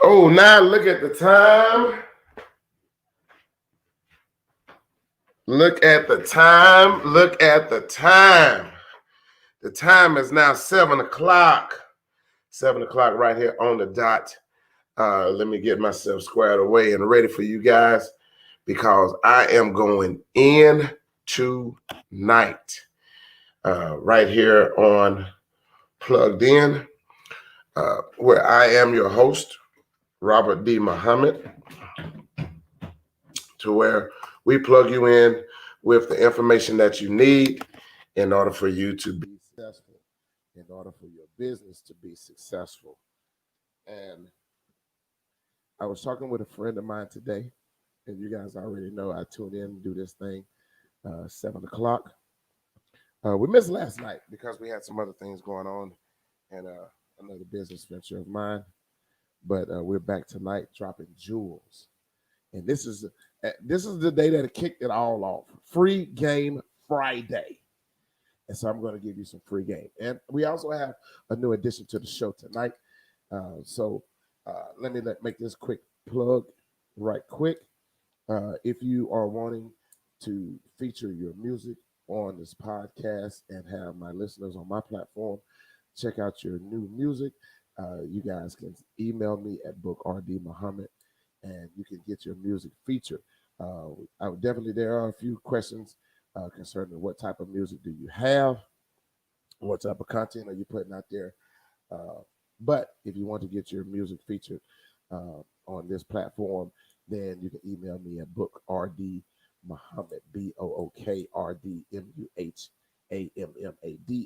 Oh, now look at the time. Look at the time. Look at the time. The time is now 7 o'clock. 7 o'clock right here on the dot. Let me get myself squared away and ready for you guys because I am going in tonight. Right here on Plugged In, where I am your host, Robert D. Muhammad, to where we plug you in with the information that you need in order for you to be successful, in order for your business to be successful. And I was talking with a friend of mine today, and you guys already know I tune in and do this thing 7 o'clock. We missed last night because we had some other things going on and another business venture of mine. But we're back tonight dropping jewels. And this is the day that it kicked it all off. Free Game Friday. And so I'm going to give you some free game. And we also have a new addition to the show tonight. So let me make this quick plug right quick. If you are wanting to feature your music on this podcast and have my listeners on my platform check out your new music, you guys can email me at bookrdmuhammad and you can get your music featured. I would definitely, there are a few questions concerning what type of music do you have, what type of content are you putting out there. But if you want to get your music featured on this platform, then you can email me at bookrdmuhammad, bookrdmuhammad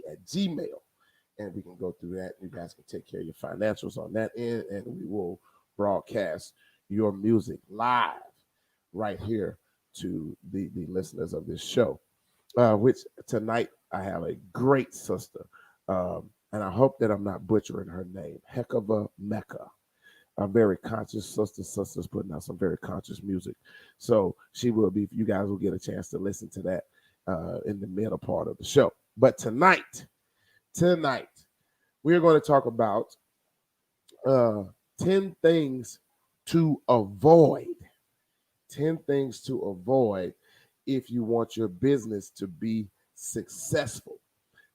at Gmail. And we can go through that. You guys can take care of your financials on that end, and we will broadcast your music live right here to the listeners of this show. Which tonight I have a great sister, and I hope that I'm not butchering her name, Hekava Mecca. A very conscious sister. Sister's putting out some very conscious music, so she will be. You guys will get a chance to listen to that in the middle part of the show. But tonight we are going to talk about 10 things to avoid. 10 things to avoid if you want your business to be successful.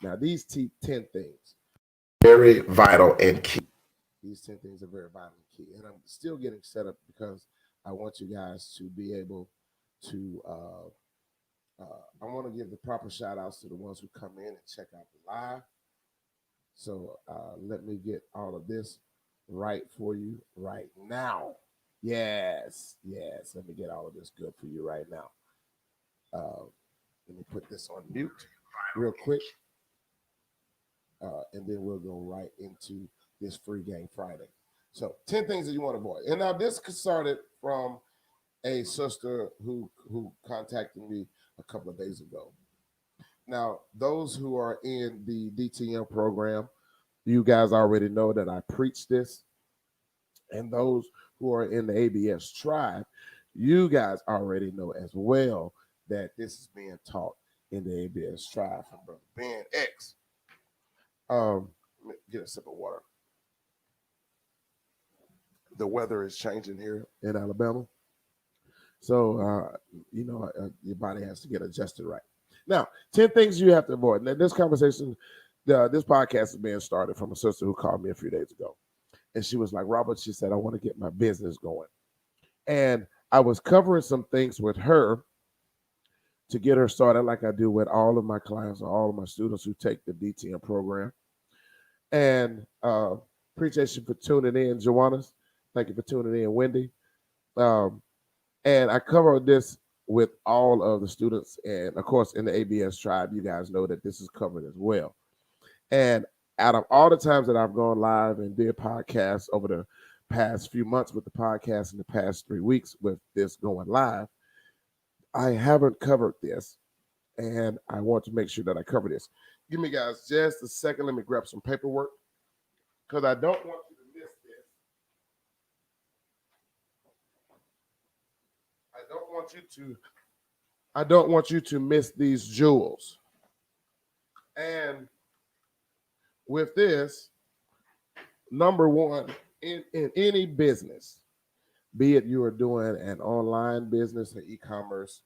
Now, these 10 things very vital and key. These 10 things are very vital and key. And I'm still getting set up because I want you guys to be able to, I want to give the proper shout outs to the ones who come in and check out the live. So let me get all of this right for you right now. Yes. Let me get all of this good for you right now. Let me put this on mute real quick. And then we'll go right into this Free Game Friday. So 10 things that you want to avoid. And now this started from a sister who contacted me a couple of days ago. Now, those who are in the DTM program, you guys already know that I preach this. And those who are in the ABS tribe, you guys already know as well that this is being taught in the ABS tribe from Brother Ben X. Get a sip of water. The weather is changing here in Alabama. So, your body has to get adjusted right. Now, 10 things you have to avoid. Now, this conversation, this podcast is being started from a sister who called me a few days ago. And she was like, Robert, she said, I want to get my business going. And I was covering some things with her to get her started, like I do with all of my clients or all of my students who take the DTM program. And appreciate you for tuning in, Joanna. Thank you for tuning in, Wendy. And I covered this with all of the students. And of course, in the ABS tribe, you guys know that this is covered as well. And out of all the times that I've gone live and did podcasts over the past few months with the podcast in the past 3 weeks with this going live, I haven't covered this. And I want to make sure that I cover this. Give me, guys, just a second. Let me grab some paperwork because I don't want you to miss this. I don't want you to miss these jewels. And with this, number one in any business, be it you are doing an online business, an e-commerce,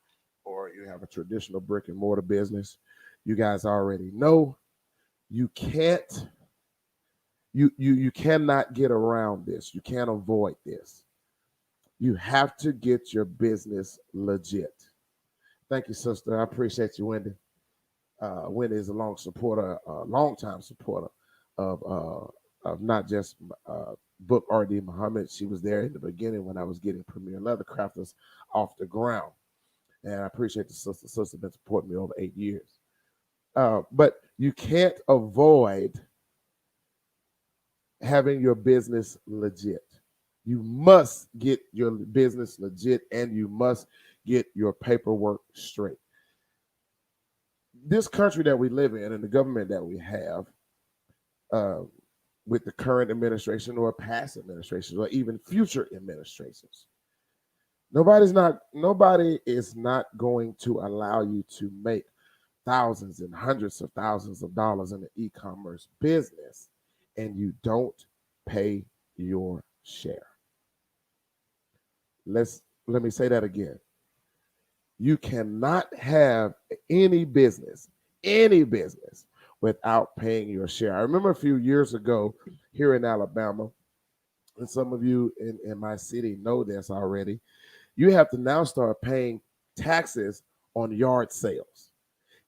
or you have a traditional brick and mortar business, you guys already know you can't you cannot get around this. You can't avoid this. You have to get your business legit. Thank you, sister. I appreciate you, Wendy. Wendy is a long time supporter of not just book RD Muhammad. She was there in the beginning when I was getting Premier Leather Crafters off the ground, and I appreciate the sister. Sister been supporting me over 8 years. But you can't avoid having your business legit. You must get your business legit, and you must get your paperwork straight. This country that we live in and the government that we have, uh, with the current administration or past administrations or even future administrations, nobody is not going to allow you to make thousands and hundreds of thousands of dollars in the e-commerce business and you don't pay your share. Let me say that again. You cannot have any business without paying your share. I remember a few years ago here in Alabama, and some of you in my city know this already, you have to now start paying taxes on yard sales.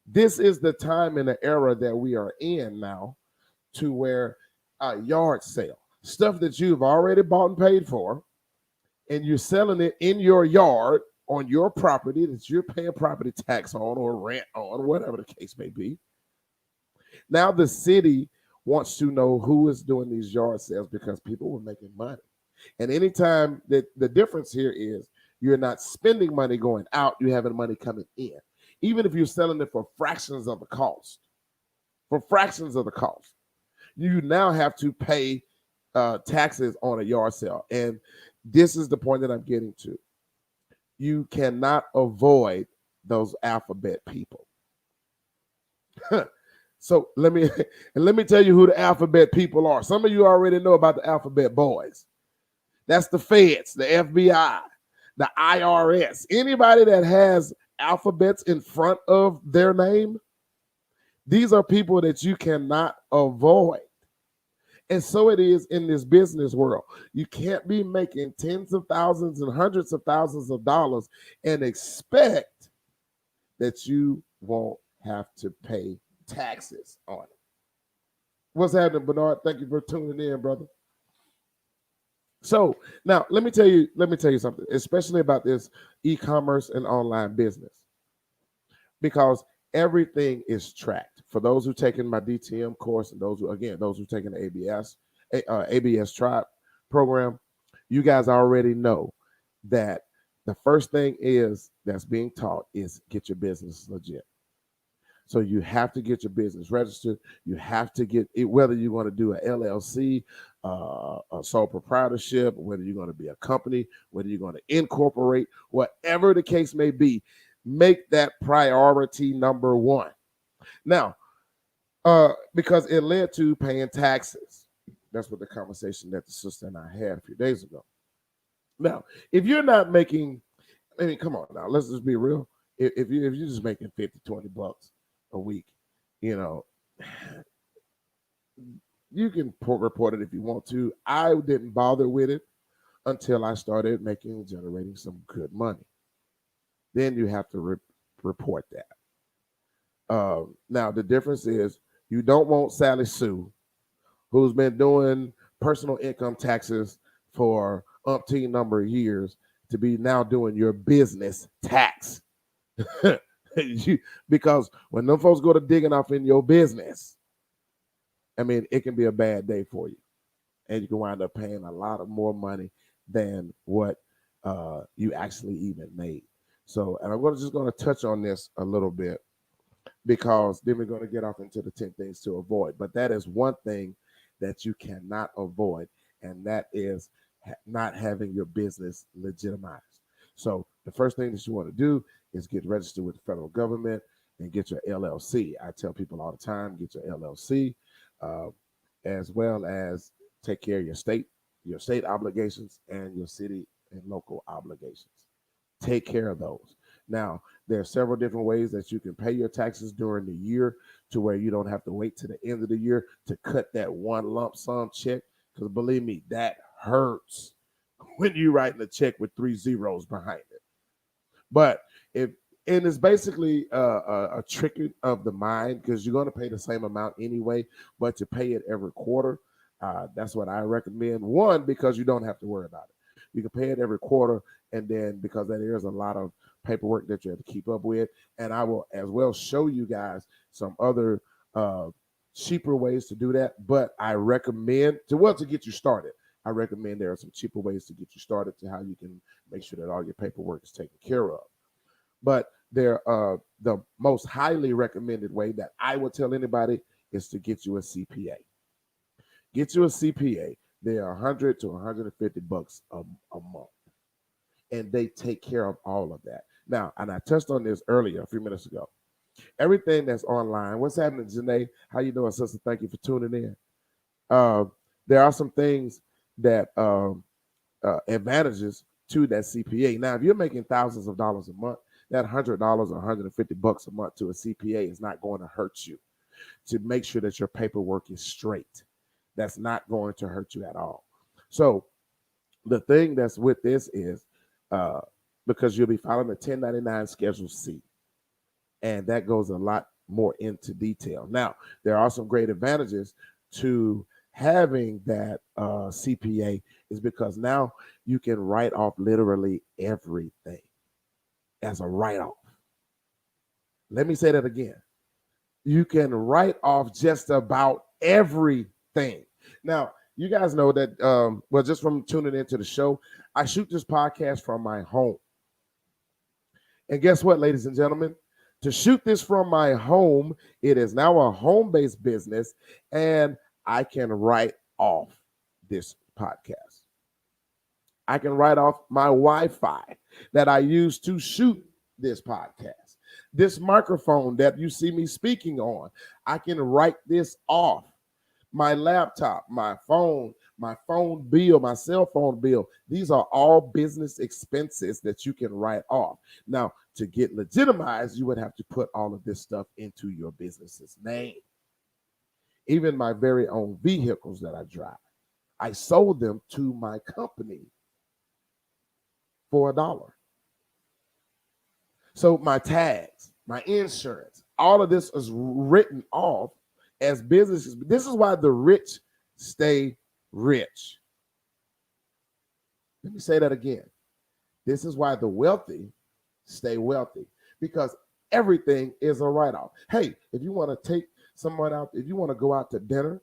This is the time in the era that we are in now to where a yard sale, stuff that you've already bought and paid for, and you're selling it in your yard on your property that you're paying property tax on or rent on, whatever the case may be. Now the city wants to know who is doing these yard sales because people were making money. And anytime that the difference here is you're not spending money going out, you're having money coming in. Even if you're selling it for fractions of the cost, you now have to pay taxes on a yard sale. And this is the point that I'm getting to. You cannot avoid those alphabet people. So let me tell you who the alphabet people are. Some of you already know about the alphabet boys. That's the feds, the FBI, the IRS. Anybody that has alphabets in front of their name, these are people that you cannot avoid. And so it is in this business world. You can't be making tens of thousands and hundreds of thousands of dollars and expect that you won't have to pay taxes on it. What's happening, Bernard? Thank you for tuning in, brother. So now let me tell you something, especially about this e-commerce and online business, because everything is tracked. For those who've taken my DTM course and those who've taken the ABS Tribe program, you guys already know that the first thing that's being taught is get your business legit. So you have to get your business registered. You have to get it, whether you're going to do an LLC, a sole proprietorship, whether you're going to be a company, whether you're going to incorporate, whatever the case may be, make that priority number one. Now, because it led to paying taxes. That's what the conversation that the sister and I had a few days ago. Now, if you're not making, I mean, come on now, let's just be real. If you're just making 50, 20 bucks a week, you know, you can report it if you want to. I didn't bother with it until I started generating some good money. Then you have to report that. Now, the difference is you don't want Sally Sue, who's been doing personal income taxes for umpteen number of years, to be now doing your business tax. Because when them folks go to digging off in your business, I mean, it can be a bad day for you. And you can wind up paying a lot of more money than what you actually even made. So, and I'm just going to touch on this a little bit, because then we're going to get off into the 10 things to avoid. But that is one thing that you cannot avoid, and that is not having your business legitimized. So the first thing that you want to do is get registered with the federal government and get your LLC. I tell people all the time, get your LLC, as well as take care of your state. your state obligations, and your city and local obligations. Take care of those. Now, there are several different ways that you can pay your taxes during the year to where you don't have to wait to the end of the year to cut that one lump sum check. Because believe me, that hurts when you're writing a check with three zeros behind it. But if and it's basically a trick of the mind because you're going to pay the same amount anyway, but to pay it every quarter, that's what I recommend. One, because you don't have to worry about it. You can pay it every quarter, and then because there is a lot of paperwork that you have to keep up with, and I will as well show you guys some other uh, cheaper ways to do that. But I recommend to get you started. I recommend there are some cheaper ways to get you started to how you can make sure that all your paperwork is taken care of. But the most highly recommended way that I would tell anybody is to get you a CPA. Get you a CPA. They are 100 to 150 bucks a month, and they take care of all of that. Now, and I touched on this earlier a few minutes ago. Everything that's online. What's happening, Janae? How you doing, sister? Thank you for tuning in. Uh, there are some things that advantages to that CPA. Now, if you're making thousands of dollars a month, that $100 or 150 bucks a month to a CPA is not going to hurt you to make sure that your paperwork is straight. That's not going to hurt you at all. So the thing that's with this is because you'll be filing a 1099 Schedule C, and that goes a lot more into detail. Now, there are some great advantages to having that CPA is because now you can write off literally everything as a write-off. Let me say that again. You can write off just about everything. Now, you guys know that, well, just from tuning into the show, I shoot this podcast from my home. And guess what, ladies and gentlemen? To shoot this from my home, it is now a home-based business, and I can write off this podcast. I can write off my Wi-Fi that I use to shoot this podcast. This microphone that you see me speaking on, I can write this off. My laptop, my phone bill, my cell phone bill, these are all business expenses that you can write off. Now, to get legitimized, you would have to put all of this stuff into your business's name. Even my very own vehicles that I drive, I sold them to my company for $1. So my tags, my insurance, all of this is written off as businesses. This is why the rich stay rich. Let me say that again. This is why the wealthy stay wealthy, because everything is a write-off. Hey, if you want to take someone out, if you want to go out to dinner,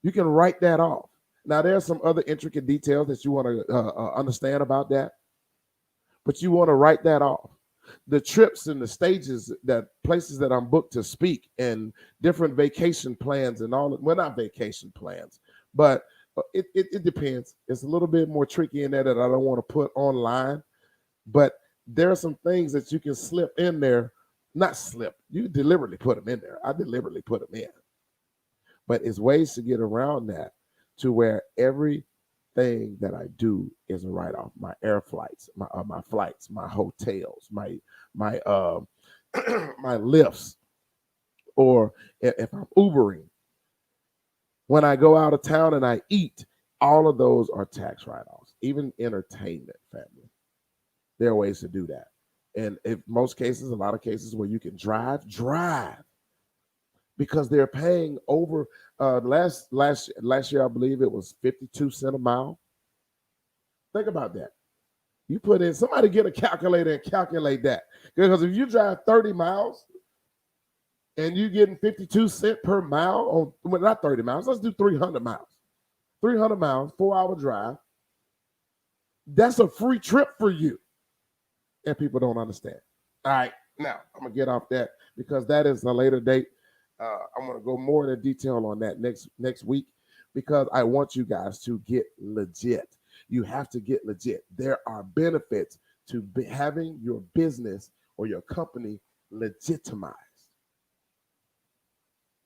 you can write that off. Now, there are some other intricate details that you want to understand about that, but you want to write that off. The trips and the stages, that places that I'm booked to speak, and different vacation plans and all. Well, not vacation plans, but it depends. It's a little bit more tricky in there that I don't want to put online, but there are some things that you can slip in there. Not slip. You deliberately put them in there. I deliberately put them in. But it's ways to get around that to where everything that I do is a write-off. My air flights, my flights, my hotels, my my lifts, or if I'm Ubering, when I go out of town and I eat, all of those are tax write-offs. Even entertainment, family. There are ways to do that. And in most cases, a lot of cases where you can drive, because they're paying over last year, I believe it was 52 cents a mile. Think about that. You put in, somebody get a calculator and calculate that. Because if you drive 30 miles and you're getting 52 cents per mile on, well, not 30 miles, let's do 300 miles. 300 miles, 4-hour drive. That's a free trip for you. And people don't understand. All right, now I'm going to get off that because that is a later date. I'm going to go more into detail on that next week because I want you guys to get legit. You have to get legit. There are benefits to having your business or your company legitimized.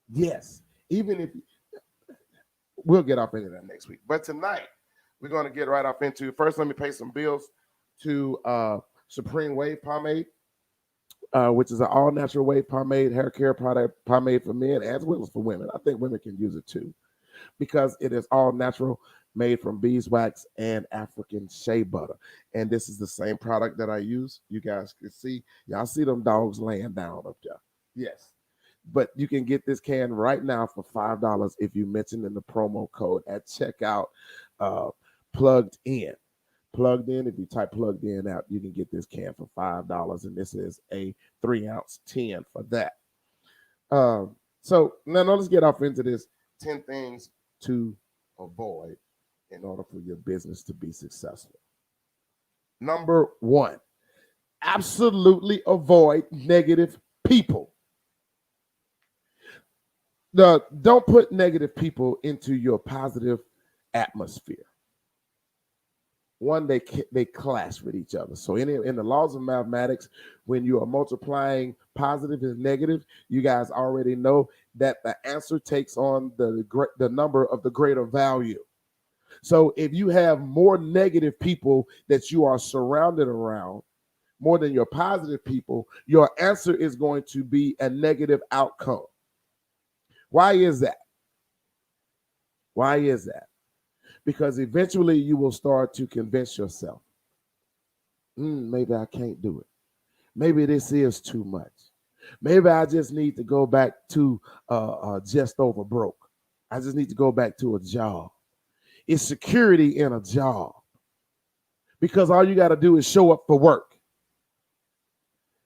Yes, even if we'll get off into that next week. But tonight, we're going to get right off into, first, let me pay some bills to Supreme Wave Pomade, which is an all-natural wave pomade, hair care product, pomade for men as well as for women. I think women can use it too because it is all natural, made from beeswax and African shea butter. And this is the same product that I use. You guys can see, y'all see them dogs laying down up there. Yes. But you can get this can right now for $5 if you mention in the promo code at checkout, plugged in. Plugged in, if you type plugged in out, you can get this can for $5. And this is a 3-ounce tin for that. So now let's get off into this 10 things to avoid in order for your business to be successful. Number 1, absolutely avoid negative people. Don't put negative people into your positive atmosphere. One, they clash with each other. So in the laws of mathematics, when you are multiplying positive and negative, you guys already know that the answer takes on the number of the greater value. So if you have more negative people that you are surrounded around, more than your positive people, your answer is going to be a negative outcome. Why is that? Why is that? Because eventually you will start to convince yourself, maybe I can't do it. Maybe this is too much. Maybe I just need to go back to just over broke. I just need to go back to a job. It's security in a job because all you got to do is show up for work.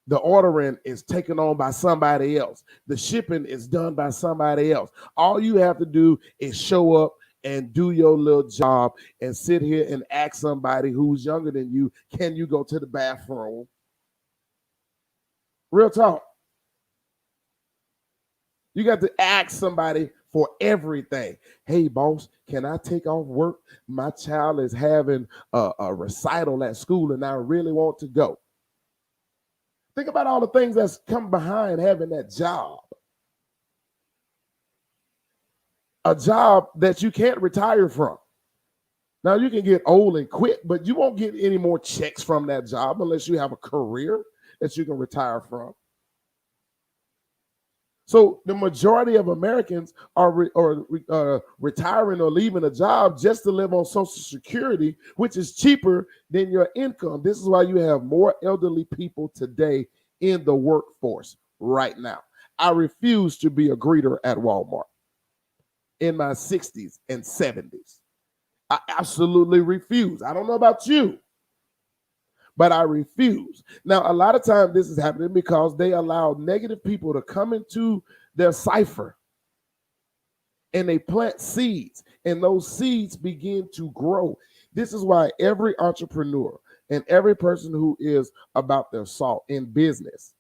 The ordering is taken on by somebody else. The shipping is done by somebody else. All you have to do is show up and do your little job and sit here and ask somebody who's younger than you, can you go to the bathroom? Real talk. You got to ask somebody for everything. Hey, boss, can I take off work? My child is having a recital at school and I really want to go. Think about all the things that's come behind having that job. A job that you can't retire from. Now, you can get old and quit, but you won't get any more checks from that job unless you have a career that you can retire from. So the majority of Americans are retiring or leaving a job just to live on Social Security, which is cheaper than your income. This is why you have more elderly people today in the workforce right now. I refuse to be a greeter at Walmart in my 60s and 70s. I absolutely refuse. I don't know about you, but I refuse. Now, a lot of times this is happening because they allow negative people to come into their cipher and they plant seeds, and those seeds begin to grow. This is why every entrepreneur and every person who is about their salt in business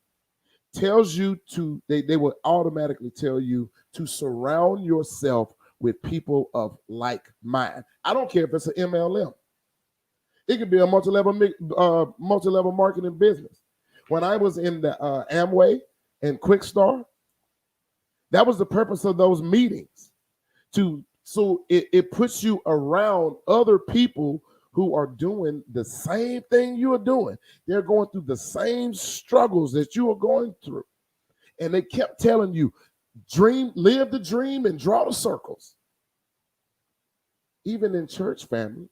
tells you to, they will automatically tell you to surround yourself with people of like mind. I don't care if it's an MLM. It could be a multi-level marketing business. When I was in the Amway and Quickstar, that was the purpose of those meetings. So it puts you around other people who are doing the same thing you are doing. They're going through the same struggles that you are going through. And they kept telling you, dream, live the dream and draw the circles. Even in church, family.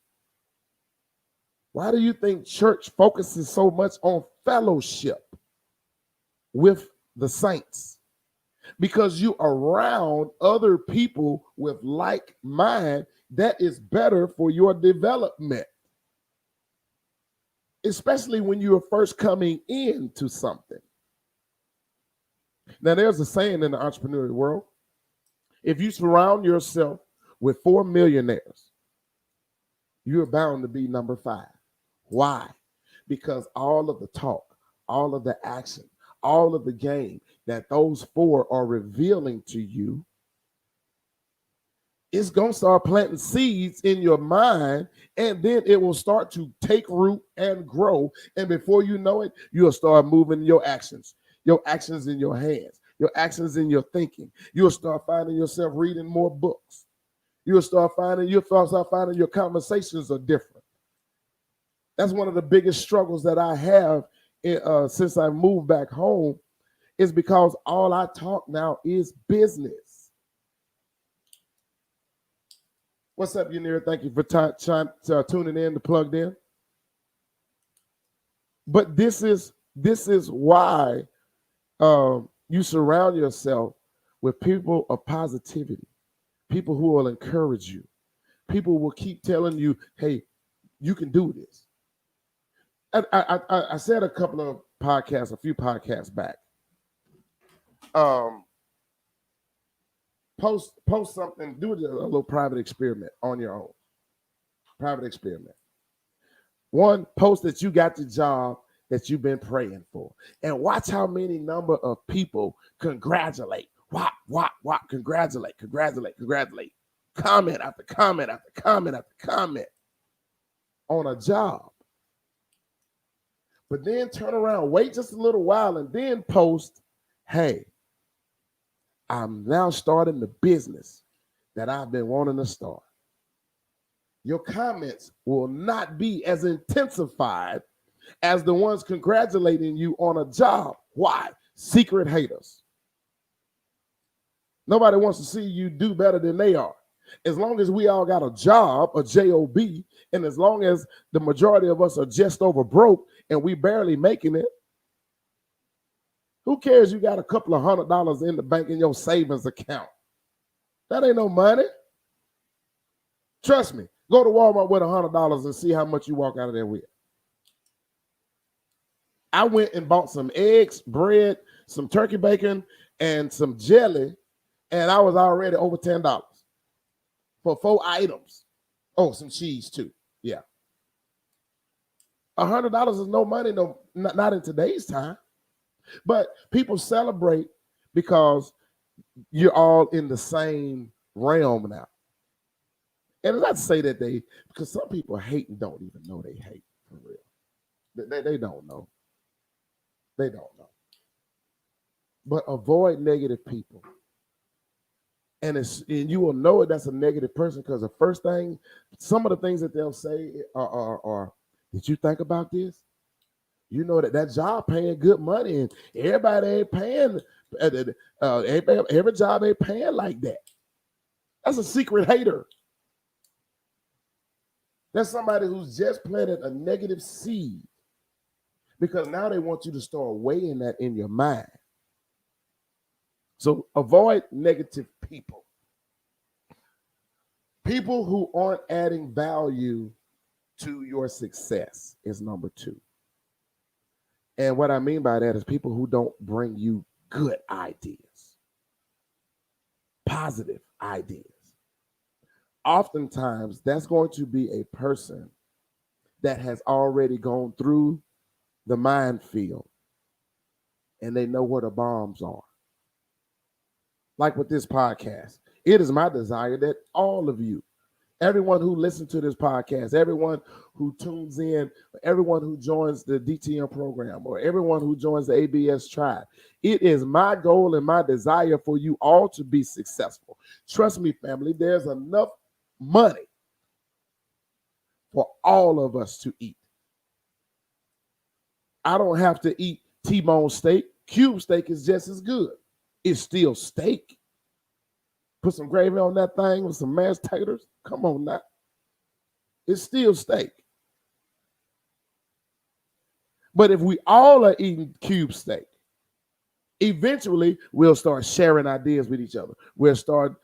Why do you think church focuses so much on fellowship with the saints? Because you are around other people with like mind that is better for your development. Especially when you are first coming into something. Now, there's a saying in the entrepreneurial world. If you surround yourself with 4 millionaires, you're bound to be number 5. Why? Because all of the talk, all of the action, all of the game that those 4 are revealing to you, it's going to start planting seeds in your mind, and then it will start to take root and grow. And before you know it, you'll start moving your actions in your hands, your actions in your thinking. You'll start finding yourself reading more books. You'll start finding your conversations are different. That's one of the biggest struggles that I have since I moved back home, is because all I talk now is business. What's up, Yanira? Thank you for tuning in to Plugged In. But this is why you surround yourself with people of positivity, people who will encourage you, people will keep telling you, "Hey, you can do this." And I said a few podcasts back. Post something, do a little private experiment on your own. Private experiment. One, post that you got the job that you've been praying for, and watch how many number of people congratulate. Congratulate. Comment after comment after comment after comment on a job. But then turn around, wait just a little while, and then post, "Hey, I'm now starting the business that I've been wanting to start." Your comments will not be as intensified as the ones congratulating you on a job. Why? Secret haters. Nobody wants to see you do better than they are. As long as we all got a job, a job, and as long as the majority of us are just over broke and we barely making it, who cares you got a couple of $100 in the bank in your savings account? That ain't no money. Trust me. Go to Walmart with $100 and see how much you walk out of there with. I went and bought some eggs, bread, some turkey bacon, and some jelly, and I was already over $10 for 4 items. Oh, some cheese too. Yeah. $100 is no money, not in today's time. But people celebrate because you're all in the same realm now. And it's not to say that because some people hate and don't even know they hate, for real. They don't know. They don't know. But avoid negative people. And you will know that's a negative person because the first thing, some of the things that they'll say are, "Did you think about this? You know that job paying good money, and everybody ain't paying. Every job ain't paying like that." That's a secret hater. That's somebody who's just planted a negative seed because now they want you to start weighing that in your mind. So avoid negative people. People who aren't adding value to your success is number 2. And what I mean by that is people who don't bring you good ideas, positive ideas. Oftentimes, that's going to be a person that has already gone through the minefield and they know where the bombs are. Like with this podcast, it is my desire that all of you, everyone who listens to this podcast, everyone who tunes in, everyone who joins the DTM program, or everyone who joins the ABS tribe, it is my goal and my desire for you all to be successful. Trust me, family, there's enough money for all of us to eat. I don't have to eat T-bone steak. Cube steak is just as good. It's still steak. Put some gravy on that thing with some mashed taters. Come on now. It's still steak. But if we all are eating cube steak, eventually we'll start sharing ideas with each other. We'll start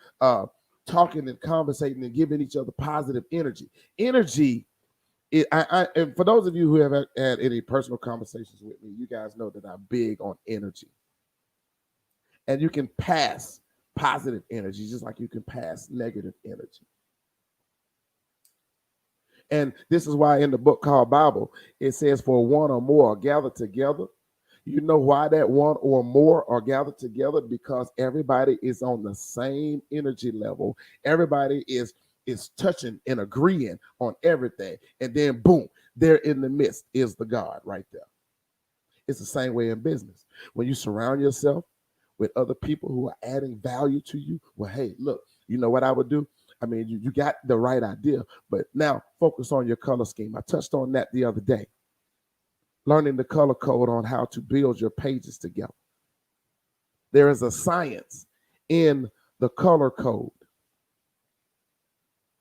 talking and conversating and giving each other positive energy. Energy, and for those of you who have had any personal conversations with me, you guys know that I'm big on energy. And you can pass positive energy just like you can pass negative energy. And this is why in the book called Bible, it says for one or more are gathered together. You know why that one or more are gathered together? Because everybody is on the same energy level. Everybody is touching and agreeing on everything. And then boom, there in the midst is the God right there. It's the same way in business. When you surround yourself with other people who are adding value to you, well, hey, look, you know what I would do? I mean, you got the right idea, but now focus on your color scheme. I touched on that the other day. Learning the color code on how to build your pages together. There is a science in the color code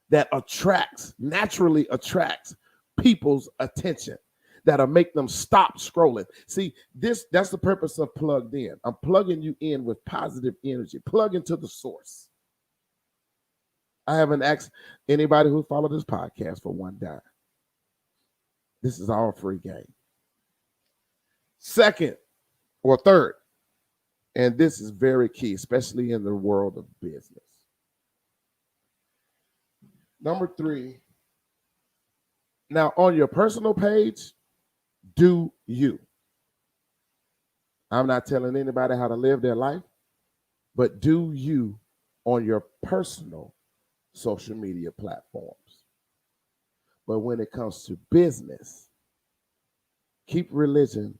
that naturally attracts people's attention, that'll make them stop scrolling. See, that's the purpose of Plugged In. I'm plugging you in with positive energy. Plug into the source. I haven't asked anybody who followed this podcast for one dime. This is all free game. Second or third, and this is very key, especially in the world of business. Number 3, now on your personal page, do you. I'm not telling anybody how to live their life, but do you on your personal social media platforms. But when it comes to business, keep religion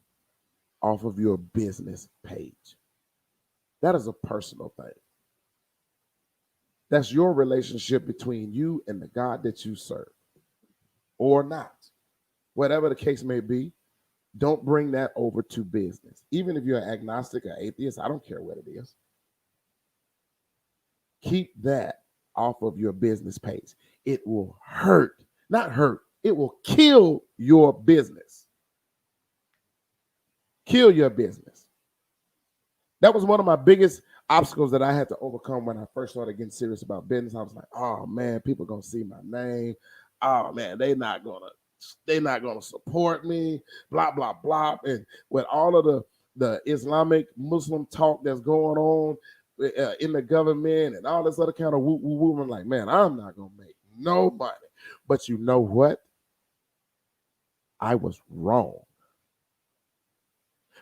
off of your business page. That is a personal thing. That's your relationship between you and the God that you serve, or not. Whatever the case may be, don't bring that over to business. Even if you're agnostic or atheist, I don't care what it is. Keep that off of your business page. It will it will kill your business. Kill your business. That was one of my biggest obstacles that I had to overcome when I first started getting serious about business. I was like, oh man, people gonna see my name. Oh man, they're not gonna support me, blah, blah, blah. And with all of the Islamic Muslim talk that's going on in the government and all this other kind of woo, I'm like, man, I'm not gonna make no money. But you know what? I was wrong.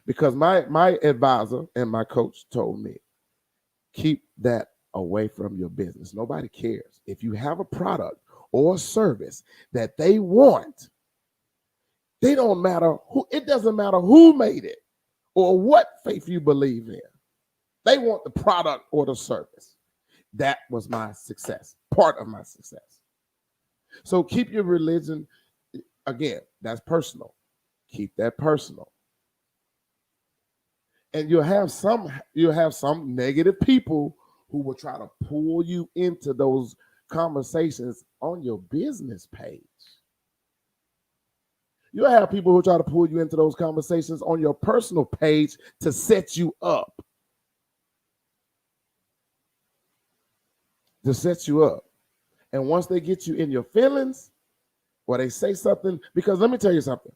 Because my advisor and my coach told me, keep that away from your business. Nobody cares. If you have a product or a service that they want, it doesn't matter who made it or what faith you believe in. They want the product or the service. That was my success, part of my success. So keep your religion, again, that's personal. Keep that personal. And you'll have some negative people who will try to pull you into those conversations on your business page. You'll have people who try to pull you into those conversations on your personal page to set you up. And once they get you in your feelings, or they say something, because let me tell you something.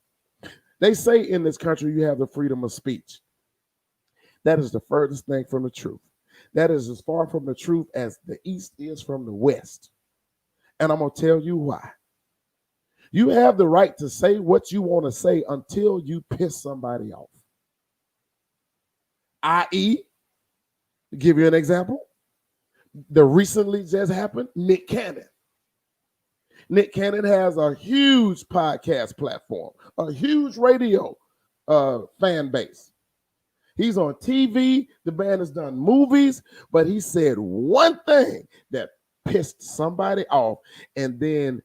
They say in this country you have the freedom of speech. That is the furthest thing from the truth. That is as far from the truth as the East is from the West. And I'm going to tell you why. You have the right to say what you want to say until you piss somebody off. I.e., to give you an example, the recently just happened, Nick Cannon. Nick Cannon has a huge podcast platform, a huge radio fan base. He's on TV. The man has done movies, but he said one thing that pissed somebody off and then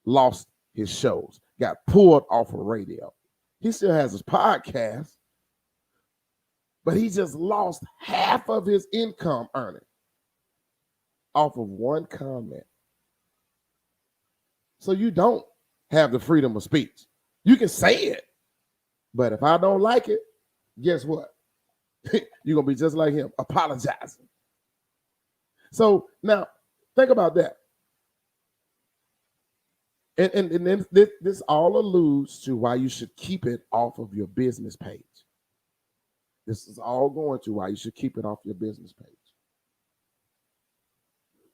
lost his shows, got pulled off of radio. He still has his podcast, but he just lost half of his income earning off of one comment. So you don't have the freedom of speech. You can say it, but if I don't like it, guess what? You're going to be just like him, apologizing. So now, think about that. And then this all alludes to why you should keep it off of your business page. This is all going to why you should keep it off your business page.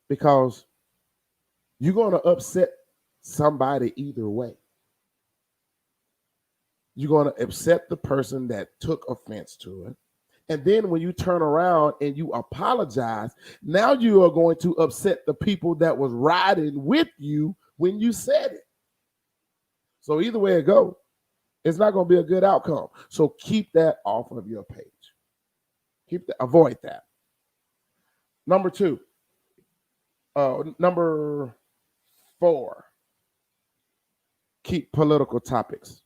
Because you're going to upset somebody either way. You're going to upset the person that took offense to it. And then when you turn around and you apologize, now you are going to upset the people that was riding with you when you said it. So either way it goes, it's not going to be a good outcome. So keep that off of your page. Avoid that. Number 2, Number 4, keep political topics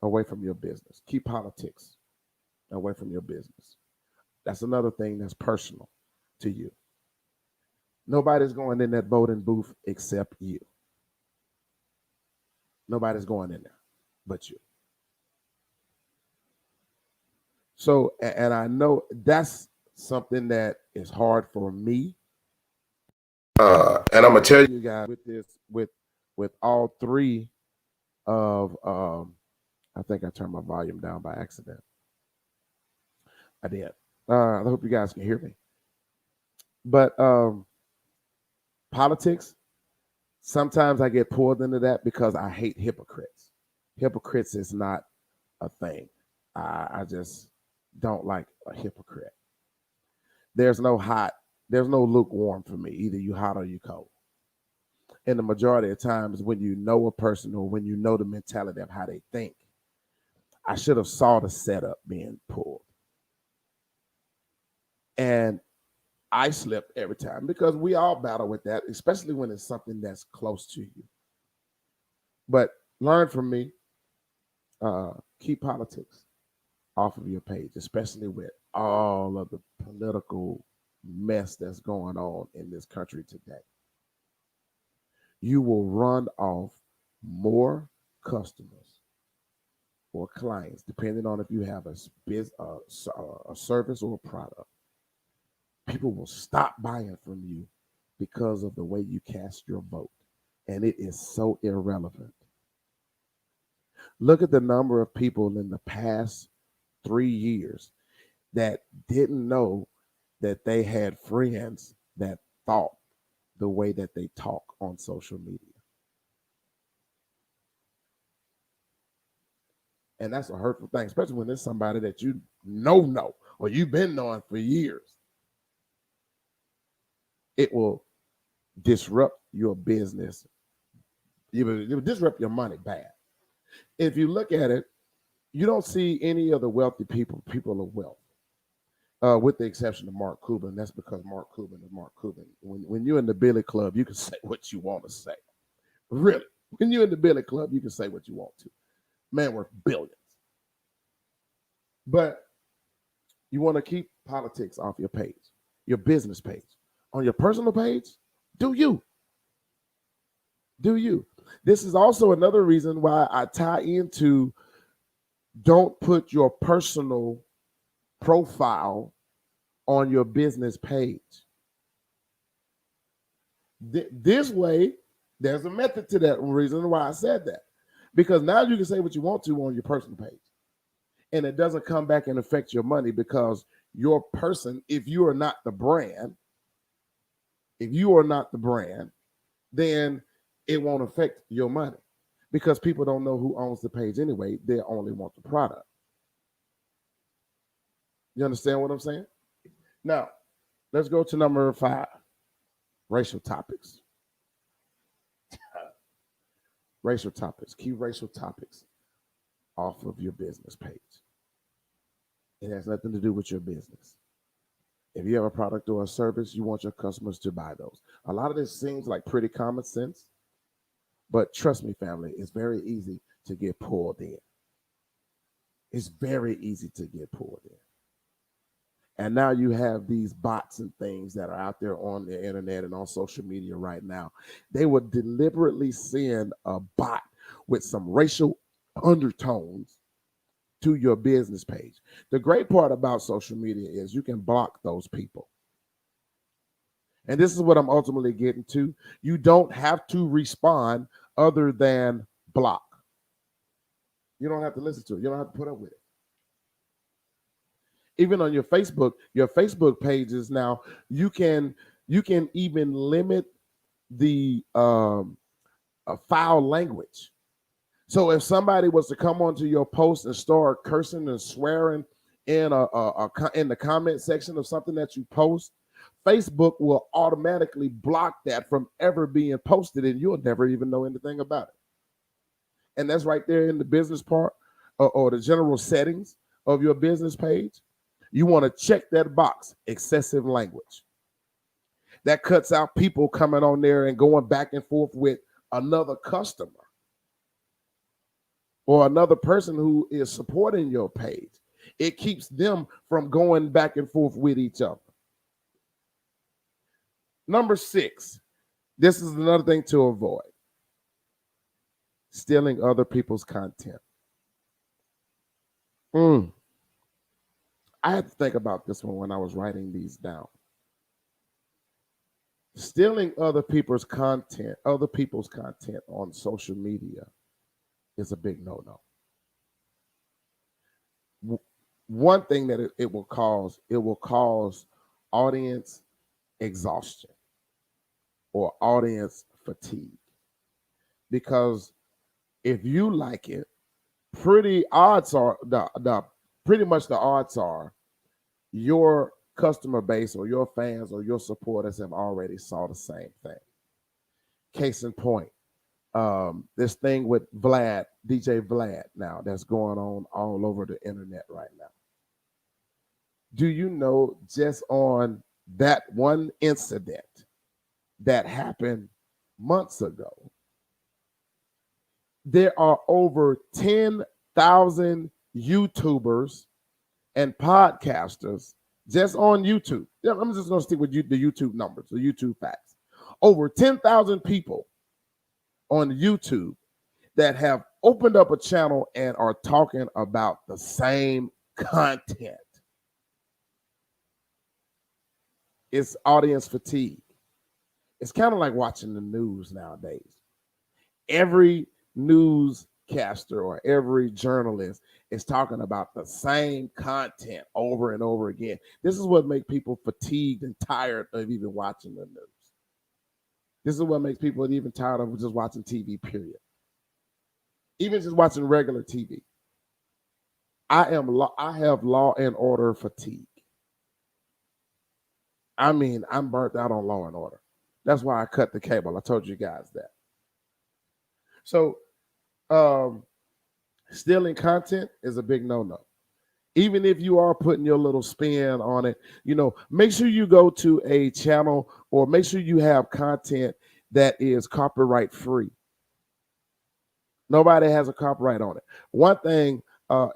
away from your business. Keep politics away from your business. That's another thing that's personal to you. Nobody's going in that voting booth except you. Nobody's going in there but you. So, and I know that's something that is hard for me. And I'm gonna tell you guys with this, with all 3 of I think I turned my volume down by accident. I did. I hope you guys can hear me. But politics, sometimes I get pulled into that because I hate hypocrites. Hypocrites is not a thing. I just don't like a hypocrite. There's no lukewarm for me. Either you hot or you cold. And the majority of times when you know a person or when you know the mentality of how they think, I should have saw the setup being pulled. And I slip every time because we all battle with that, especially when it's something that's close to you. But learn from me. Keep politics off of your page, especially with all of the political mess that's going on in this country today. You will run off more customers or clients, depending on if you have a service or a product. People will stop buying from you because of the way you cast your vote. And it is so irrelevant. Look at the number of people in the past 3 years that didn't know that they had friends that thought the way that they talk on social media. And that's a hurtful thing, especially when there's somebody that you know, or you've been knowing for years. It will disrupt your business. It will disrupt your money bad. If you look at it, you don't see any of the wealthy people of wealth, with the exception of Mark Cuban. That's because Mark Cuban is Mark Cuban. When you're in the Billy Club, you can say what you want to say. Really, when you're in the Billy Club, you can say what you want to. Man worth billions. But you want to keep politics off your page, your business page. On your personal page, do you. Do you. This is also another reason why I tie into don't put your personal profile on your business page. This way, there's a method to that reason why I said that. Because now you can say what you want to on your personal page. And it doesn't come back and affect your money because your person, if you are not the brand, then it won't affect your money because people don't know who owns the page anyway. They only want the product. You understand what I'm saying? Now, let's go to number 5, racial topics. Racial topics. Keep racial topics off of your business page. It has nothing to do with your business. If you have a product or a service, you want your customers to buy those. A lot of this seems like pretty common sense, but trust me, family, it's very easy to get pulled in. It's very easy to get pulled in. And now you have these bots and things that are out there on the internet and on social media right now. They would deliberately send a bot with some racial undertones to your business page. The great part about social media is you can block those people. And this is what I'm ultimately getting to. You don't have to respond other than block. You don't have to listen to it. You don't have to put up with it. Even on your Facebook pages now, you can even limit the foul language. So if somebody was to come onto your post and start cursing and swearing in in the comment section of something that you post, Facebook will automatically block that from ever being posted, and you'll never even know anything about it. And that's right there in the business part or the general settings of your business page. You want to check that box, excessive language. That cuts out people coming on there and going back and forth with another customer or another person who is supporting your page. It keeps them from going back and forth with each other. Number 6, this is another thing to avoid: stealing other people's content. I had to think about this one when I was writing these down. Stealing other people's content on social media is a big no-no. One thing that it will cause audience exhaustion or audience fatigue. Because if you like it, pretty much the odds are your customer base or your fans or your supporters have already saw the same thing. Case in point, this thing with Vlad, DJ Vlad now that's going on all over the internet right now. Do you know, just on that one incident that happened months ago, there are over 10,000 YouTubers and podcasters just on YouTube. I'm just going to stick with the YouTube numbers, the YouTube facts. Over 10,000 people on YouTube that have opened up a channel and are talking about the same content. It's audience fatigue. It's kind of like watching the news nowadays. Every newscaster or every journalist is talking about the same content over and over again. This is what makes people fatigued and tired of even watching the news. This is what makes people even tired of just watching TV, period. Even just watching regular TV. I have Law and Order fatigue. I mean, I'm burnt out on Law and Order. That's why I cut the cable. I told you guys that. So, stealing content is a big no-no. Even if you are putting your little spin on it, make sure you go to a channel or make sure you have content that is copyright free. Nobody has a copyright on it. One thing,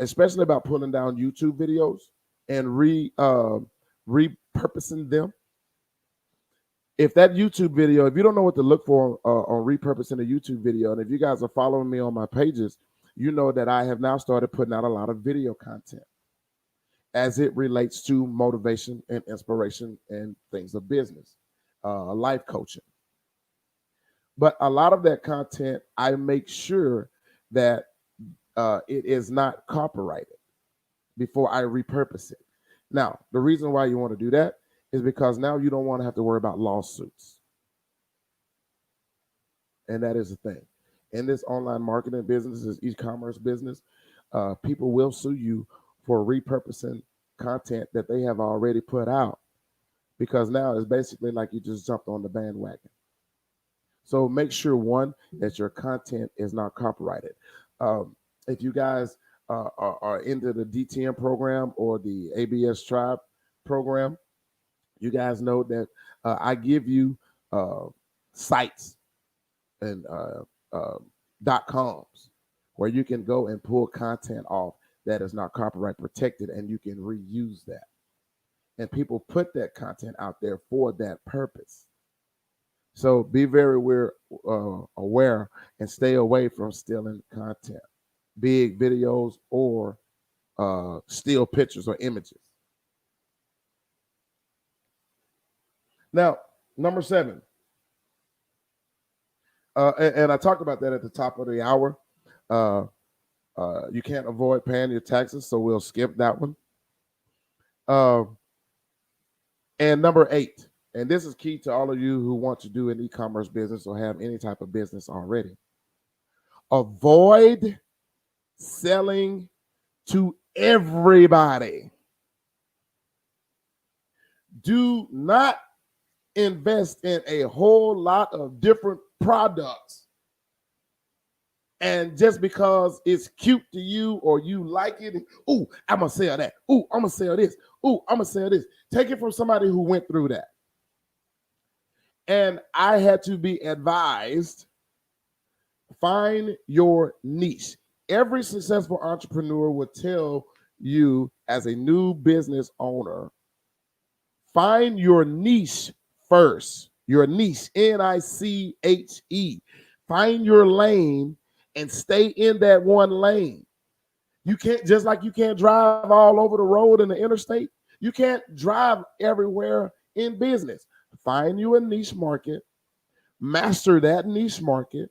especially about pulling down YouTube videos and repurposing them. If that YouTube video, if you don't know what to look for on repurposing a YouTube video, and if you guys are following me on my pages, you know that I have now started putting out a lot of video content as it relates to motivation and inspiration and things of business, life coaching. But a lot of that content, I make sure that it is not copyrighted before I repurpose it. Now, the reason why you want to do that is because now you don't want to have to worry about lawsuits. And that is the thing. In this online marketing business, this e-commerce business, people will sue you for repurposing content that they have already put out, because now it's basically like you just jumped on the bandwagon. So make sure, one, that your content is not copyrighted. If you guys are into the DTM program or the ABS Tribe program, you guys know that I give you sites and .coms where you can go and pull content off that is not copyright protected, and you can reuse that. And people put that content out there for that purpose. So be very aware and stay away from stealing content, big videos or still pictures or images. Now, number 7, and I talked about that at the top of the hour. You can't avoid paying your taxes, so we'll skip that one. And number 8, and this is key to all of you who want to do an e-commerce business or have any type of business already. Avoid selling to everybody. Do not invest in a whole lot of different products. And just because it's cute to you or you like it, ooh, I'm going to sell that. Ooh, I'm going to sell this. Ooh, I'm going to sell this. Take it from somebody who went through that. And I had to be advised, find your niche. Every successful entrepreneur would tell you, as a new business owner, find your niche first. Your niche, Niche. Find your lane and stay in that one lane. You can't, just like you can't drive all over the road in the interstate, you can't drive everywhere in business. Find you a niche market, master that niche market,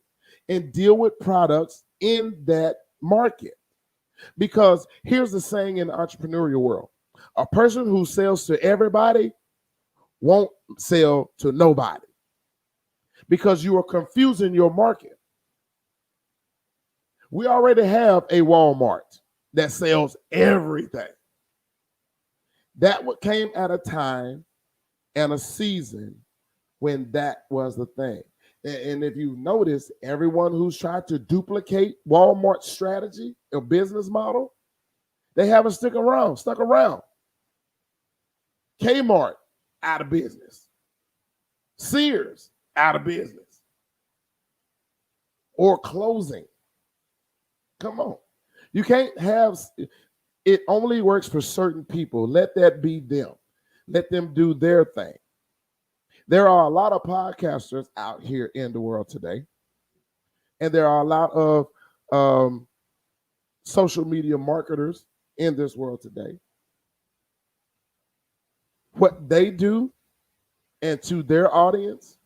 and deal with products in that market. Because here's the saying in the entrepreneurial world: a person who sells to everybody won't sell to nobody, because you are confusing your market. We already have a Walmart that sells everything. That came at a time and a season when that was the thing. And if you notice, everyone who's tried to duplicate Walmart's strategy or business model, they haven't stuck around. Kmart, out of business. Sears, out of business. Or closing. Come on. You can't have, it only works for certain people. Let that be them. Let them do their thing. There are a lot of podcasters out here in the world today, and there are a lot of social media marketers in this world today. What they do, and to their audience,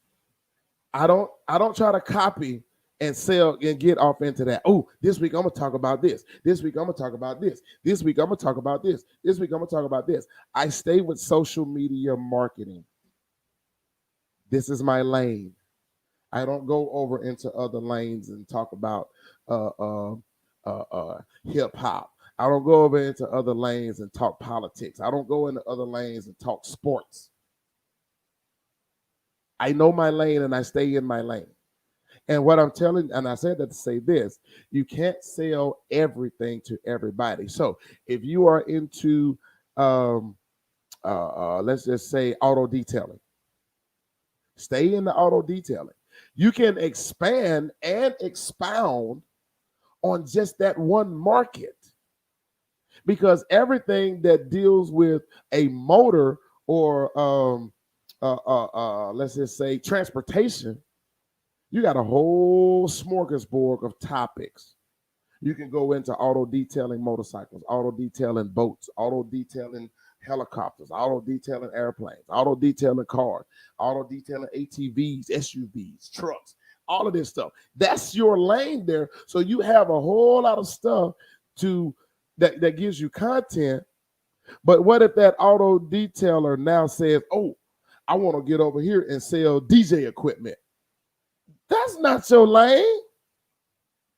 I don't try to copy and sell and get off into that. Oh, this week I'm gonna talk about this. This week I'm gonna talk about this. This week I'm gonna talk about this. This week I'm gonna talk about this. I stay with social media marketing. This is my lane. I don't go over into other lanes and talk about hip hop. I don't go over into other lanes and talk politics. I don't go into other lanes and talk sports. I know my lane and I stay in my lane. And what I'm telling, and I said that to say this: you can't sell everything to everybody. So if you are into, let's just say, auto detailing, stay in the auto detailing. You can expand and expound on just that one market, because everything that deals with a motor or let's just say transportation, you got a whole smorgasbord of topics. You can go into auto detailing motorcycles, auto detailing boats, auto detailing helicopters, auto detailing airplanes, auto detailing cars, auto detailing ATVs, SUVs, trucks, all of this stuff. That's your lane there. So you have a whole lot of stuff to that gives you content. But what if that auto detailer now says, oh, I want to get over here and sell DJ equipment? That's not your lane.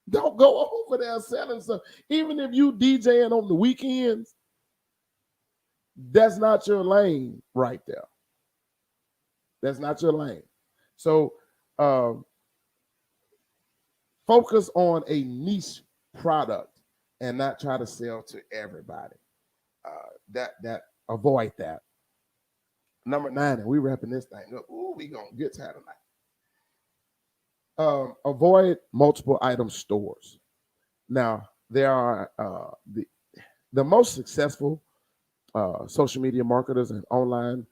Don't go over there selling stuff. Even if you DJing on the weekends, that's not your lane right there. That's not your lane. So focus on a niche product and not try to sell to everybody. That avoid that. Number 9, and we wrapping this thing up. Ooh, we gonna get tired tonight. Avoid multiple item stores. Now, there are the most successful social media marketers and online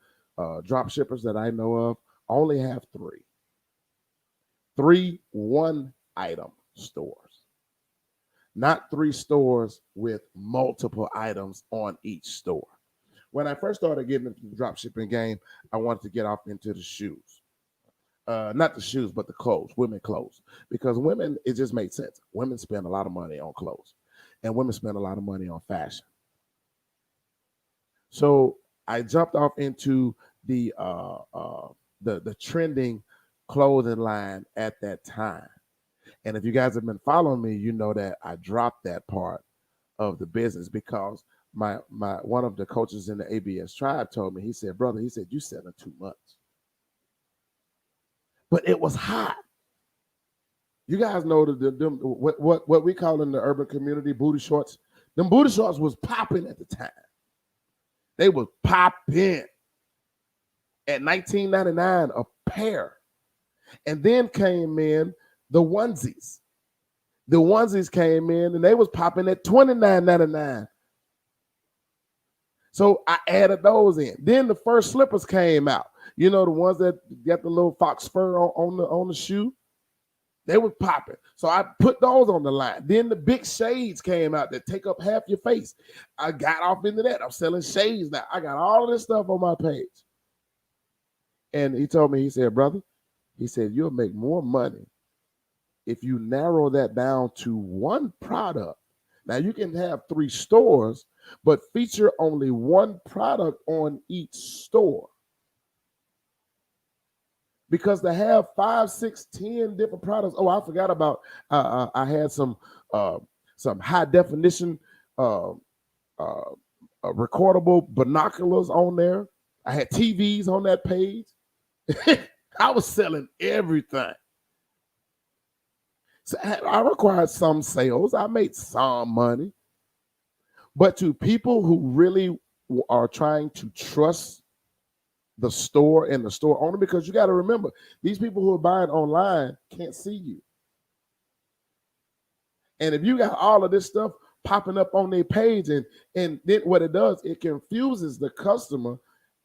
drop shippers that I know of only have 3 one-item stores, not 3 stores with multiple items on each store. When I first started getting into the drop shipping game, I wanted to get off into the shoes. Not the shoes, but the clothes, women clothes. Because women, it just made sense. Women spend a lot of money on clothes, and women spend a lot of money on fashion. So I jumped off into the trending clothing line at that time. And if you guys have been following me, you know that I dropped that part of the business because my one of the coaches in the ABS tribe told me, he said, brother, he said, you selling too much. But it was hot. You guys know what we call in the urban community booty shorts. Them booty shorts was popping at the time. They was popping. At $19.99 a pair. And then came in the onesies. The onesies came in and they was popping at $29.99. So I added those in. Then the first slippers came out. You know, the ones that got the little fox fur on the shoe. They was popping. So I put those on the line. Then the big shades came out that take up half your face. I got off into that. I'm selling shades now. I got all of this stuff on my page. And he told me, he said, brother, he said, you'll make more money if you narrow that down to one product. Now you can have 3 stores, but feature only one product on each store. Because to have 5, 6, 10 different products. Oh, I forgot about. I had some high definition recordable binoculars on there. I had TVs on that page. I was selling everything. So I required some sales. I made some money. But to people who really are trying to trust the store and the store owner, because you got to remember, these people who are buying online can't see you. And if you got all of this stuff popping up on their page, and then what it does, it confuses the customer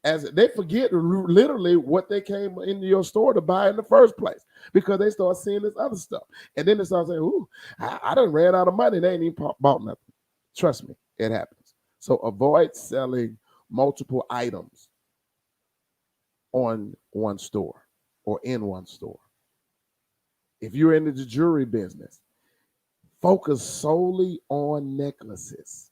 as they forget literally what they came into your store to buy in the first place, because they start seeing this other stuff. And then they start saying, ooh, I done ran out of money. They ain't even bought nothing. Trust me, it happens. So avoid selling multiple items on one store or in one store. If you're into the jewelry business, focus solely on necklaces.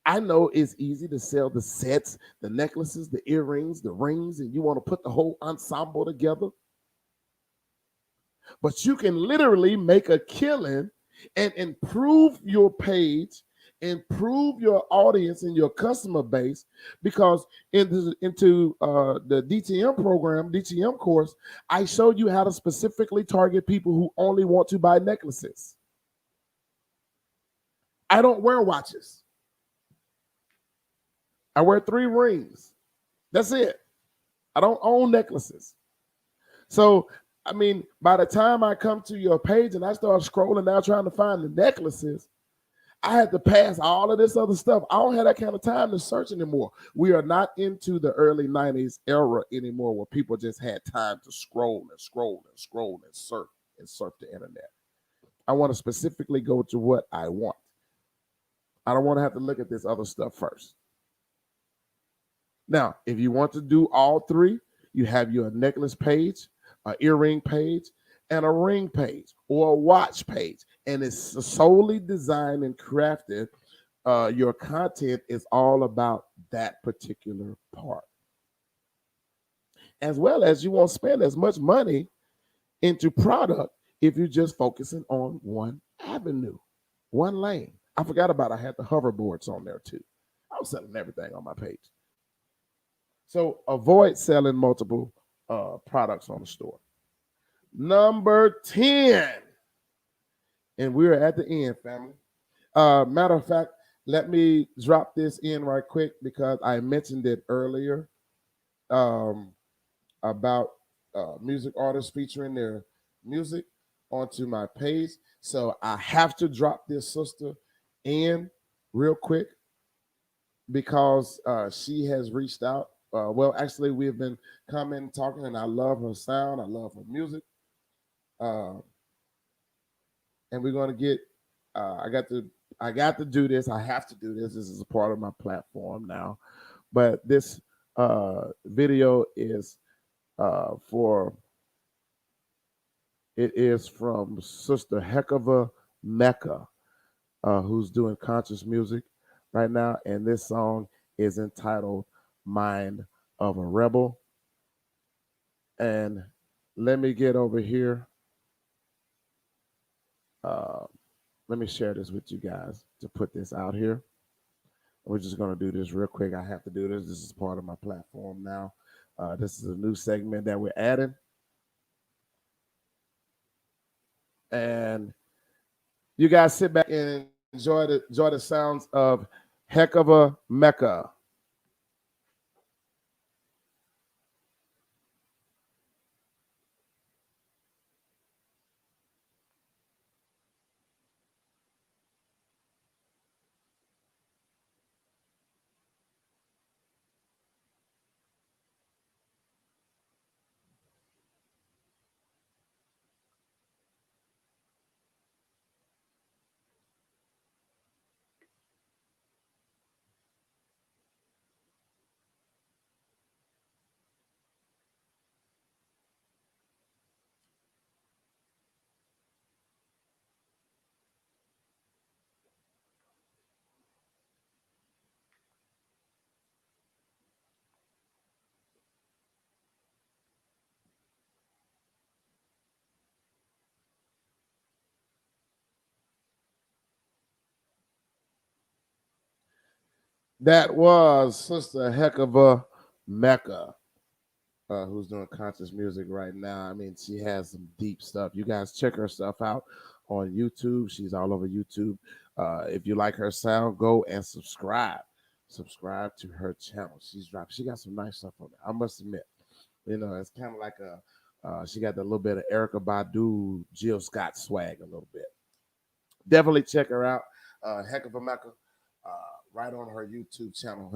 I know it's easy to sell the sets, the necklaces, the earrings, the rings, and you want to put the whole ensemble together. But you can literally make a killing and improve your page, improve your audience and your customer base, because into the DTM program, DTM course, I showed you how to specifically target people who only want to buy necklaces. I don't wear watches. I wear 3 rings. That's it. I don't own necklaces. So, I mean, by the time I come to your page and I start scrolling down trying to find the necklaces, I had to pass all of this other stuff. I don't have that kind of time to search anymore. We are not into the early 90s era anymore where people just had time to scroll and scroll and scroll and surf the internet. I want to specifically go to what I want. I don't want to have to look at this other stuff first. Now, if you want to do all 3, you have your necklace page, an earring page, and a ring page or a watch page. And it's solely designed and crafted. Your content is all about that particular part. As well as you won't spend as much money into product if you're just focusing on one avenue, one lane. I forgot about I had the hoverboards on there too. I was selling everything on my page. So avoid selling multiple products on the store. Number 10. And we're at the end, family. Matter of fact, let me drop this in right quick because I mentioned it earlier about music artists featuring their music onto my page. So I have to drop this sister in real quick because she has reached out. Well, actually, we have been coming, talking, and I love her sound. I love her music. And we're going to get, I got to do this. I have to do this. This is a part of my platform now. But this video is it is from Sister Heckova Mecca, who's doing conscious music right now. And this song is entitled Mind of a Rebel. And let me get over here. Let me share this with you guys to put this out here. We're just going to do this real quick. I have to do this. This is part of my platform now. This is a new segment that we're adding. And you guys sit back and enjoy the sounds of Heckova Mecca. That was Sister Heck of a Mecca, who's doing conscious music right now. I mean, she has some deep stuff. You guys check her stuff out on YouTube. She's all over YouTube. If you like her sound, go and subscribe. Subscribe to her channel. She got some nice stuff on there. I must admit, it's kind of like she got a little bit of Erica Badu, Jill Scott swag a little bit. Definitely check her out. Heck of a Mecca, right on her YouTube channel.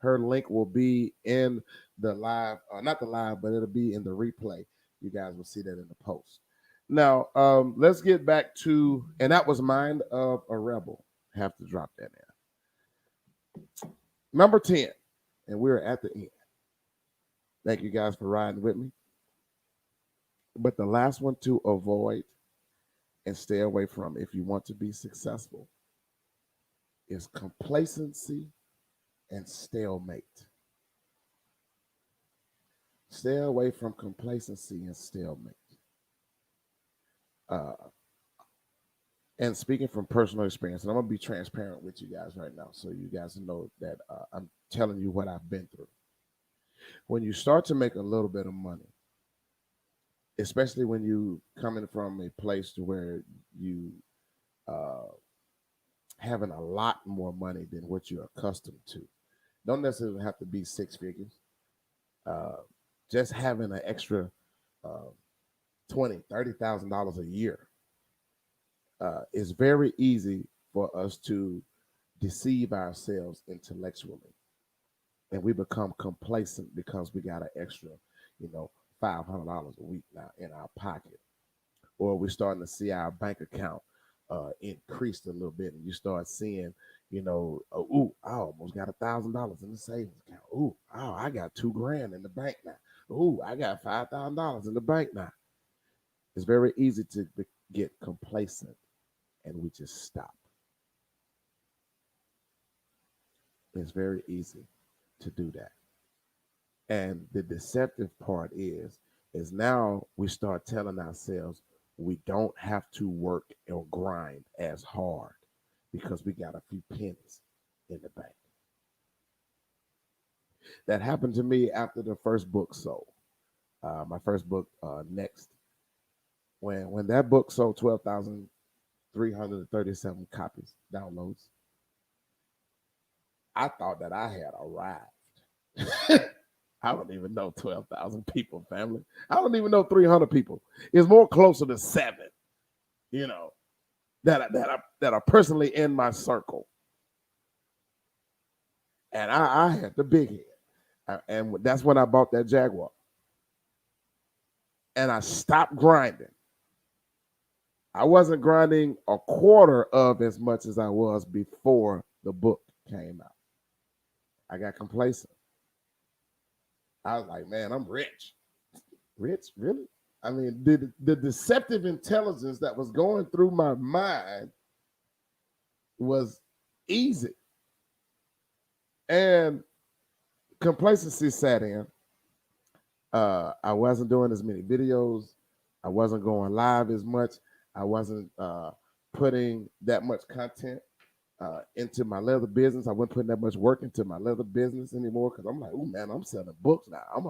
Her link will be in the live, not the live, but it'll be in the replay. You guys will see that in the post. Now, let's get back to, and that was Mind of a Rebel. Have to drop that in. Number 10, and we're at the end. Thank you guys for riding with me. But the last one to avoid and stay away from if you want to be successful is complacency and stalemate. Stay away from complacency and stalemate. And speaking from personal experience, and I'm going to be transparent with you guys right now so you guys know that I'm telling you what I've been through. When you start to make a little bit of money, especially when you coming from a place to where you having a lot more money than what you're accustomed to. Don't necessarily have to be six figures. Just having an extra $20,000-$30,000 a year is very easy for us to deceive ourselves intellectually, and we become complacent because we got an extra, $500 a week now in our pocket, or we're starting to see our bank account increased a little bit, and you start seeing, ooh, I almost got $1,000 in the savings account. Ooh, oh, I got $2,000 in the bank now. Ooh, I got $5,000 in the bank now. It's very easy to get complacent, and we just stop. It's very easy to do that. And the deceptive part is now we start telling ourselves we don't have to work or grind as hard because we got a few pennies in the bank. That happened to me after the first book sold. My first book, Next. When that book sold 12,337 copies, downloads, I thought that I had arrived. I don't even know 12,000 people, family. I don't even know 300 people. It's more closer to 7, that are personally in my circle. And I had the big head. And that's when I bought that Jaguar. And I stopped grinding. I wasn't grinding a quarter of as much as I was before the book came out. I got complacent. I was like, man, I'm rich. Rich? Really? I mean, the deceptive intelligence that was going through my mind was easy. And complacency sat in. I wasn't doing as many videos. I wasn't going live as much. I wasn't putting that much content into my leather business. I wasn't putting that much work into my leather business anymore because I'm like, oh man, I'm selling books now. I'm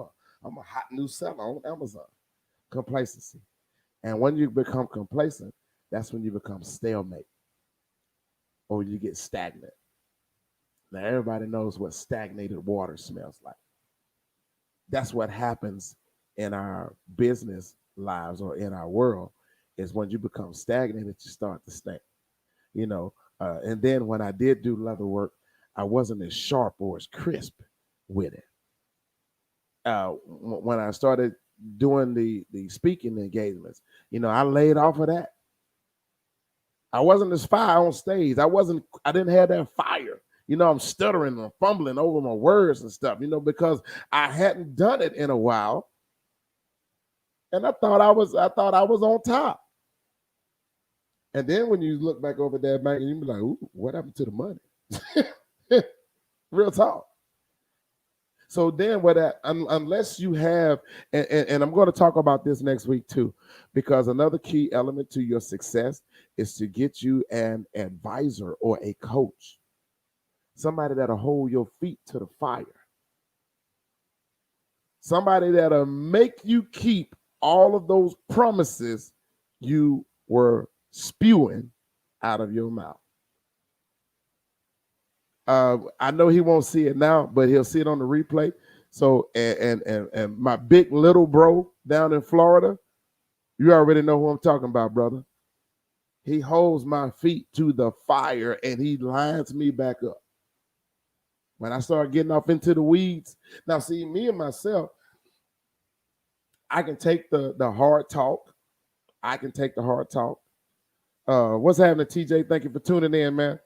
a hot new seller on Amazon. Complacency. And when you become complacent, that's when you become stalemate or you get stagnant. Now, everybody knows what stagnated water smells like. That's what happens in our business lives or in our world is when you become stagnated, you start to stink, and then when I did do leather work, I wasn't as sharp or as crisp with it. When I started doing the speaking engagements, I laid off of that. I wasn't as fire on stage. I didn't have that fire. I'm stuttering and fumbling over my words and stuff, because I hadn't done it in a while. And I thought I was on top. And then when you look back over that bank, you be like, ooh, what happened to the money? Real talk. So then unless you have, and I'm going to talk about this next week too, because another key element to your success is to get you an advisor or a coach. somebody that'll hold your feet to the fire, somebody that'll make you keep all of those promises you were spewing out of your mouth. I know he won't see it now, but he'll see it on the replay. So, and my big little bro down in Florida, you already know who I'm talking about, brother. He holds my feet to the fire and he lines me back up. When I start getting off into the weeds, now see, me and myself, I can take the hard talk. I can take the hard talk. What's happening, TJ? Thank you for tuning in, man.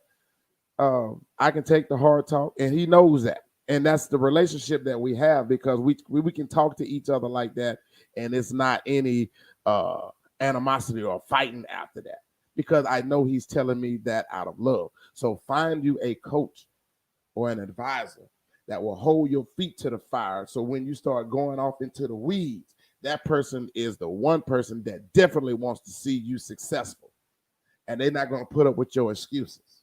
I can take the hard talk, and he knows that, and that's the relationship that we have because we can talk to each other like that, and it's not any animosity or fighting after that because I know he's telling me that out of love. So find you a coach or an advisor that will hold your feet to the fire. So when you start going off into the weeds, that person is the one person that definitely wants to see you successful, and they're not going to put up with your excuses.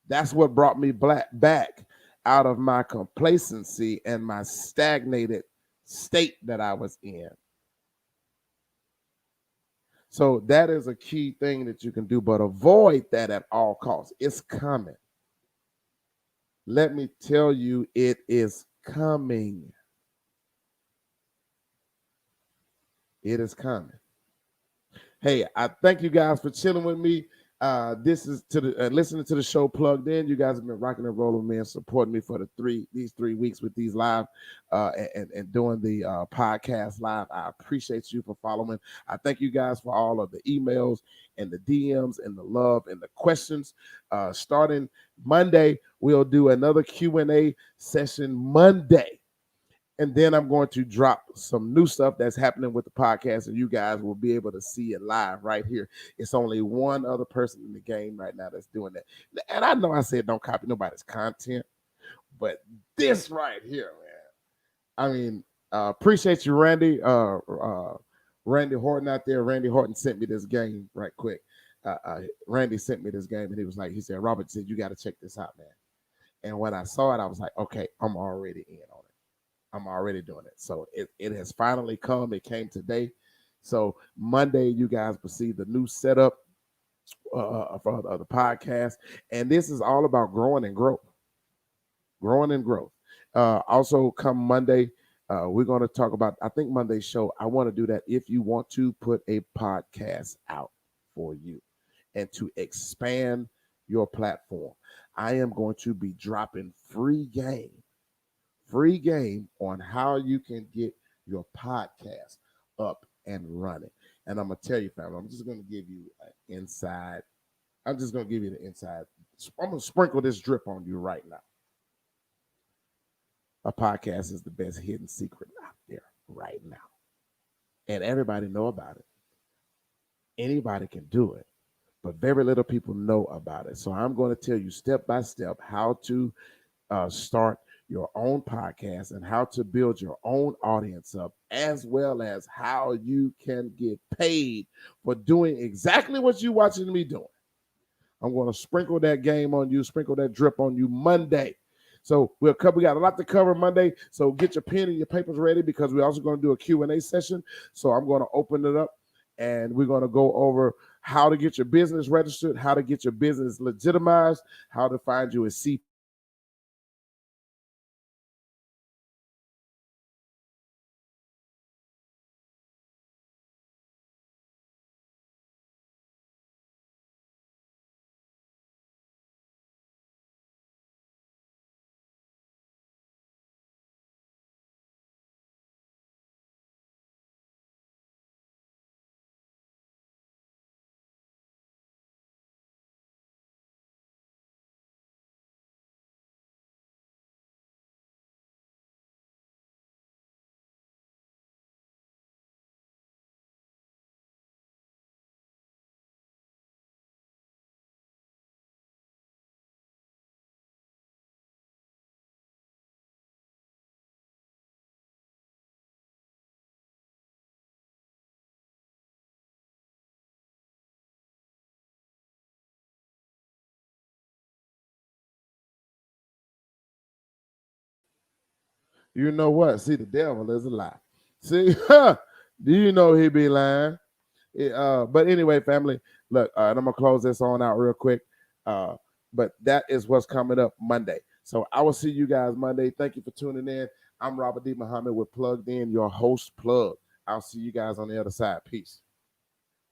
That's what brought me back out of my complacency and my stagnated state that I was in. So that is a key thing that you can do, but avoid that at all costs. It's coming. Let me tell you, it is coming. It is coming. Hey, I thank you guys for chilling with me. This is to the listening to the show Plugged In. You guys have been rocking and rolling me and supporting me for these 3 weeks with these live and doing the podcast live. I appreciate you for following. I thank you guys for all of the emails and the DMs and the love and the questions. Starting Monday, we'll do another Q&A session Monday. And then I'm going to drop some new stuff that's happening with the podcast, and you guys will be able to see it live right here. It's only one other person in the game right now that's doing that. And I know I said don't copy nobody's content, but this right here, man. I mean, appreciate you, Randy. Randy Horton out there. Randy Horton sent me this game right quick. Randy sent me this game, and he said, Robert said, you got to check this out, man. And when I saw it, I was like, okay, I'm already in on it. I'm already doing it. So it has finally come. It came today. So Monday, you guys will see the new setup for the podcast. And this is all about growing and growth. Growing and growth. Also, come Monday, we're going to talk about, I think Monday's show, I want to do that if you want to put a podcast out for you and to expand your platform. I am going to be dropping free game on how you can get your podcast up and running. And I'm going to tell you, family, I'm just going to give you an inside. I'm just going to give you the inside. I'm going to sprinkle this drip on you right now. A podcast is the best hidden secret out there right now. And everybody know about it. Anybody can do it, but very little people know about it. So I'm going to tell you step by step how to start your own podcast and how to build your own audience up, as well as how you can get paid for doing exactly what you're watching me doing. I'm going to sprinkle that game on you, sprinkle that drip on you Monday. So we got a lot to cover Monday. So get your pen and your papers ready because we're also going to do a Q&A session. So I'm going to open it up and we're going to go over how to get your business registered, how to get your business legitimized, how to find you a CPA. You know what? See, the devil is a lie. See, do you know he be lying? But anyway, family, look, and I'm gonna close this on out real quick. But that is what's coming up Monday. So I will see you guys Monday. Thank you for tuning in. I'm Robert D. Muhammad with Plugged In, your host plug. I'll see you guys on the other side. Peace.